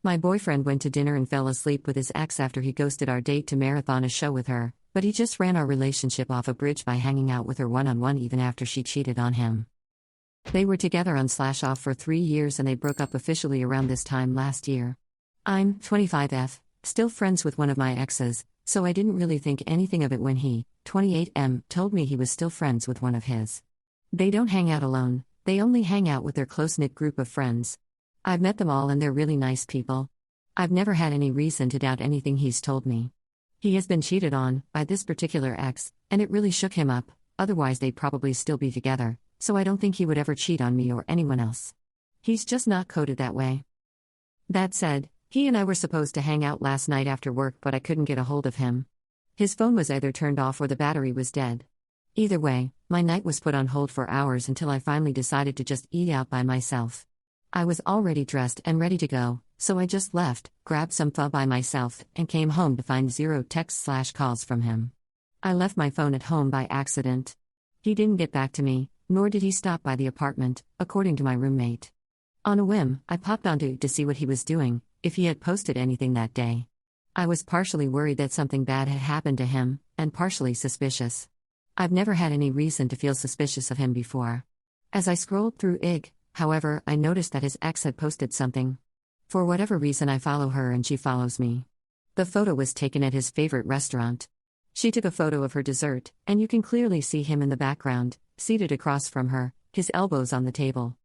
My boyfriend went to dinner and fell asleep with his ex after he ghosted our date to marathon a show with her, but he just ran our relationship off a bridge by hanging out with her one-on-one even after she cheated on him. They were together on/off for 3 years and they broke up officially around this time last year. I'm 25F, still friends with one of my exes, so I didn't really think anything of it when he, 28M, told me he was still friends with one of his. They don't hang out alone, they only hang out with their close-knit group of friends. I've met them all and they're really nice people. I've never had any reason to doubt anything he's told me. He has been cheated on by this particular ex, and it really shook him up, otherwise they'd probably still be together, so I don't think he would ever cheat on me or anyone else. He's just not coded that way. That said, he and I were supposed to hang out last night after work, but I couldn't get a hold of him. His phone was either turned off or the battery was dead. Either way, my night was put on hold for hours until I finally decided to just eat out by myself. I was already dressed and ready to go, so I just left, grabbed some pho by myself, and came home to find 0 texts/calls from him. I left my phone at home by accident. He didn't get back to me, nor did he stop by the apartment, according to my roommate. On a whim, I popped onto to see what he was doing, if he had posted anything that day. I was partially worried that something bad had happened to him, and partially suspicious. I've never had any reason to feel suspicious of him before. As I scrolled through IG, however, I noticed that his ex had posted something. For whatever reason, I follow her and she follows me. The photo was taken at his favorite restaurant. She took a photo of her dessert, and you can clearly see him in the background, seated across from her, his elbows on the table.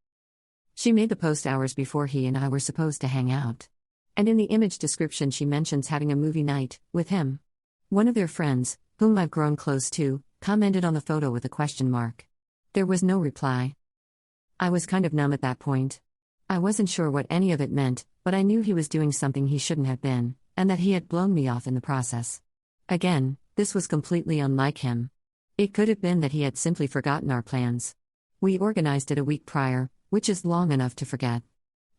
She made the post hours before he and I were supposed to hang out. And in the image description she mentions having a movie night with him. One of their friends, whom I've grown close to, commented on the photo with a question mark. There was no reply. I was kind of numb at that point. I wasn't sure what any of it meant, but I knew he was doing something he shouldn't have been, and that he had blown me off in the process. Again, this was completely unlike him. It could have been that he had simply forgotten our plans. We organized it a week prior, which is long enough to forget.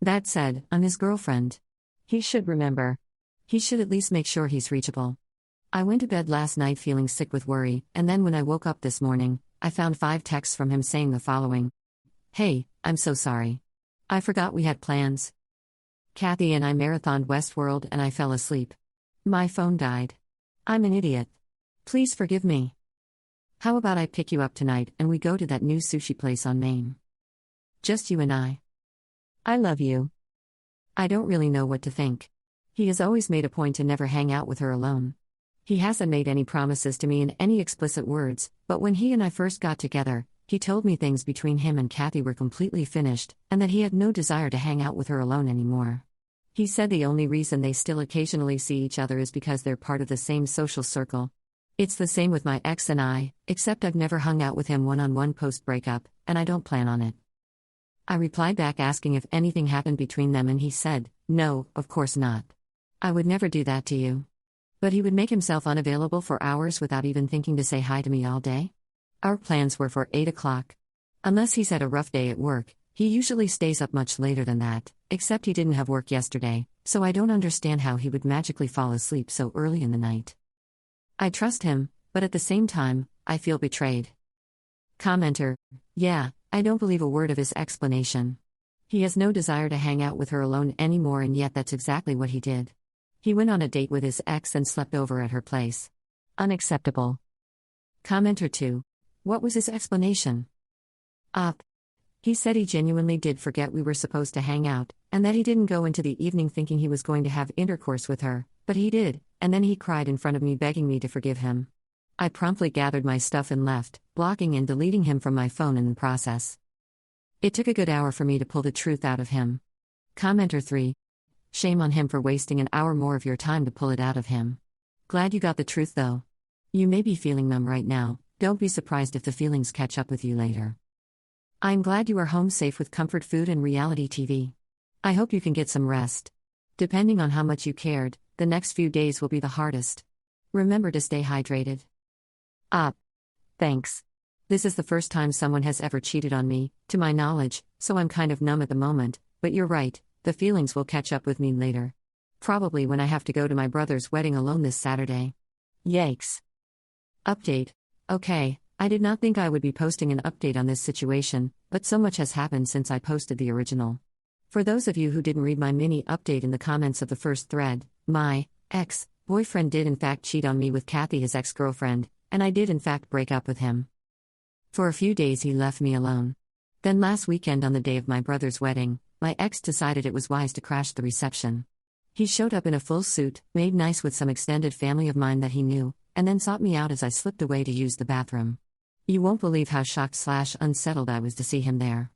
That said, I'm his girlfriend. He should remember. He should at least make sure he's reachable. I went to bed last night feeling sick with worry, and then when I woke up this morning, I found 5 texts from him saying the following. Hey, I'm so sorry. I forgot we had plans. Kathy and I marathoned Westworld and I fell asleep. My phone died. I'm an idiot. Please forgive me. How about I pick you up tonight and we go to that new sushi place on Main? Just you and I. I love you. I don't really know what to think. He has always made a point to never hang out with her alone. He hasn't made any promises to me in any explicit words, but when he and I first got together, he told me things between him and Kathy were completely finished, and that he had no desire to hang out with her alone anymore. He said the only reason they still occasionally see each other is because they're part of the same social circle. It's the same with my ex and I, except I've never hung out with him one-on-one post-breakup, and I don't plan on it. I replied back asking if anything happened between them and he said, no, of course not. I would never do that to you. But he would make himself unavailable for hours without even thinking to say hi to me all day? Our plans were for 8 o'clock. Unless he's had a rough day at work, he usually stays up much later than that, except he didn't have work yesterday, so I don't understand how he would magically fall asleep so early in the night. I trust him, but at the same time, I feel betrayed. Commenter, yeah, I don't believe a word of his explanation. He has no desire to hang out with her alone anymore, and yet that's exactly what he did. He went on a date with his ex and slept over at her place. Unacceptable. Commenter 2. What was his explanation? He said he genuinely did forget we were supposed to hang out, and that he didn't go into the evening thinking he was going to have intercourse with her, but he did, and then he cried in front of me begging me to forgive him. I promptly gathered my stuff and left, blocking and deleting him from my phone in the process. It took a good hour for me to pull the truth out of him. Commenter 3. Shame on him for wasting an hour more of your time to pull it out of him. Glad you got the truth though. You may be feeling numb right now, don't be surprised if the feelings catch up with you later. I'm glad you are home safe with comfort food and reality TV. I hope you can get some rest. Depending on how much you cared, the next few days will be the hardest. Remember to stay hydrated. Thanks. This is the first time someone has ever cheated on me, to my knowledge, so I'm kind of numb at the moment, but you're right, the feelings will catch up with me later. Probably when I have to go to my brother's wedding alone this Saturday. Yikes. Update. Okay, I did not think I would be posting an update on this situation, but so much has happened since I posted the original. For those of you who didn't read my mini update in the comments of the first thread, my ex-boyfriend did in fact cheat on me with Kathy, his ex-girlfriend, and I did in fact break up with him. For a few days he left me alone. Then last weekend on the day of my brother's wedding, my ex decided it was wise to crash the reception. He showed up in a full suit, made nice with some extended family of mine that he knew, and then sought me out as I slipped away to use the bathroom. You won't believe how shocked/unsettled I was to see him there.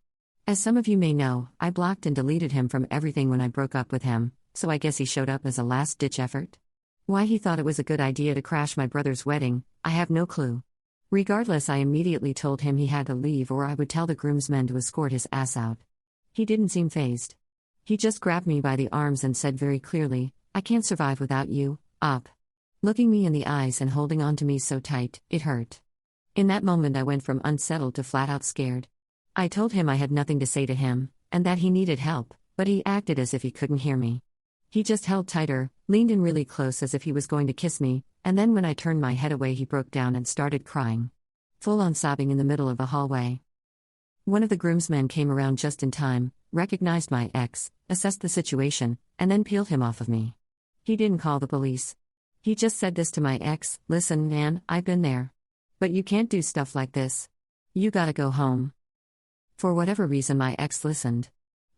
As some of you may know, I blocked and deleted him from everything when I broke up with him, so I guess he showed up as a last-ditch effort. Why he thought it was a good idea to crash my brother's wedding, I have no clue. Regardless, I immediately told him he had to leave or I would tell the groomsmen to escort his ass out. He didn't seem fazed. He just grabbed me by the arms and said very clearly, "I can't survive without you, up." Looking me in the eyes and holding on to me so tight, it hurt. In that moment I went from unsettled to flat-out scared. I told him I had nothing to say to him, and that he needed help, but he acted as if he couldn't hear me. He just held tighter, leaned in really close as if he was going to kiss me, and then when I turned my head away he broke down and started crying. Full-on sobbing in the middle of the hallway. One of the groomsmen came around just in time, recognized my ex, assessed the situation, and then peeled him off of me. He didn't call the police. He just said this to my ex, "Listen, man, I've been there. But you can't do stuff like this. You gotta go home." For whatever reason my ex listened.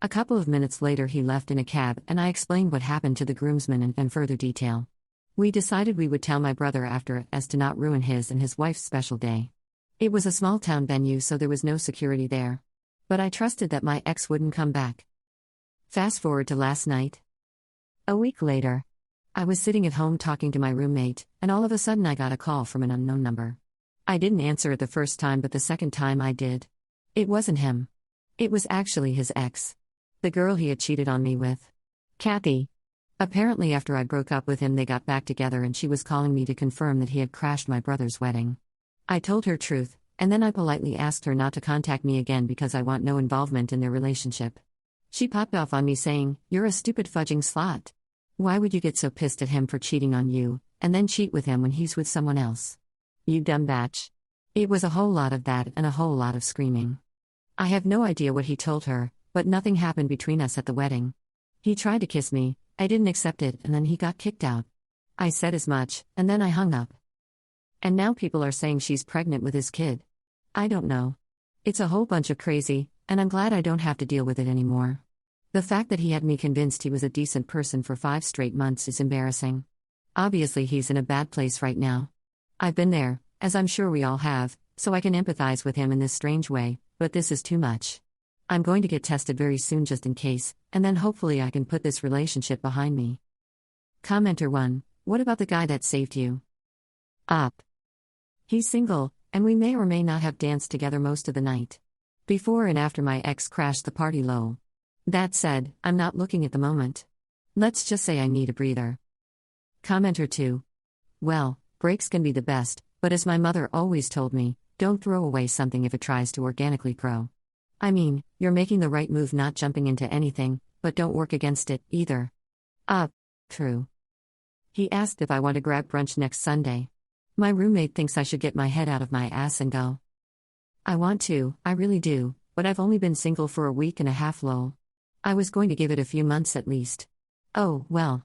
A couple of minutes later he left in a cab and I explained what happened to the groomsmen in further detail. We decided we would tell my brother after as to not ruin his and his wife's special day. It was a small town venue so there was no security there. But I trusted that my ex wouldn't come back. Fast forward to last night. A week later. I was sitting at home talking to my roommate, and all of a sudden I got a call from an unknown number. I didn't answer it the first time but the second time I did. It wasn't him. It was actually his ex. The girl he had cheated on me with. Kathy. Apparently after I broke up with him they got back together and she was calling me to confirm that he had crashed my brother's wedding. I told her truth, and then I politely asked her not to contact me again because I want no involvement in their relationship. She popped off on me saying, "You're a stupid fudging slut. Why would you get so pissed at him for cheating on you, and then cheat with him when he's with someone else? You dumb batch." It was a whole lot of that and a whole lot of screaming. I have no idea what he told her, but nothing happened between us at the wedding. He tried to kiss me, I didn't accept it, and then he got kicked out. I said as much, and then I hung up. And now people are saying she's pregnant with his kid. I don't know. It's a whole bunch of crazy, and I'm glad I don't have to deal with it anymore. The fact that he had me convinced he was a decent person for 5 straight months is embarrassing. Obviously he's in a bad place right now. I've been there, as I'm sure we all have, so I can empathize with him in this strange way, but this is too much. I'm going to get tested very soon just in case, and then hopefully I can put this relationship behind me. Commenter 1, what about the guy that saved you? Up. He's single, and we may or may not have danced together most of the night. Before and after my ex crashed the party low. That said, I'm not looking at the moment. Let's just say I need a breather. Commenter 2. Well, breaks can be the best, but as my mother always told me, don't throw away something if it tries to organically grow. I mean, you're making the right move not jumping into anything, but don't work against it, either. True. He asked if I want to grab brunch next Sunday. My roommate thinks I should get my head out of my ass and go. I want to, I really do, but I've only been single for a week and a half lol. I was going to give it a few months at least. Oh, well.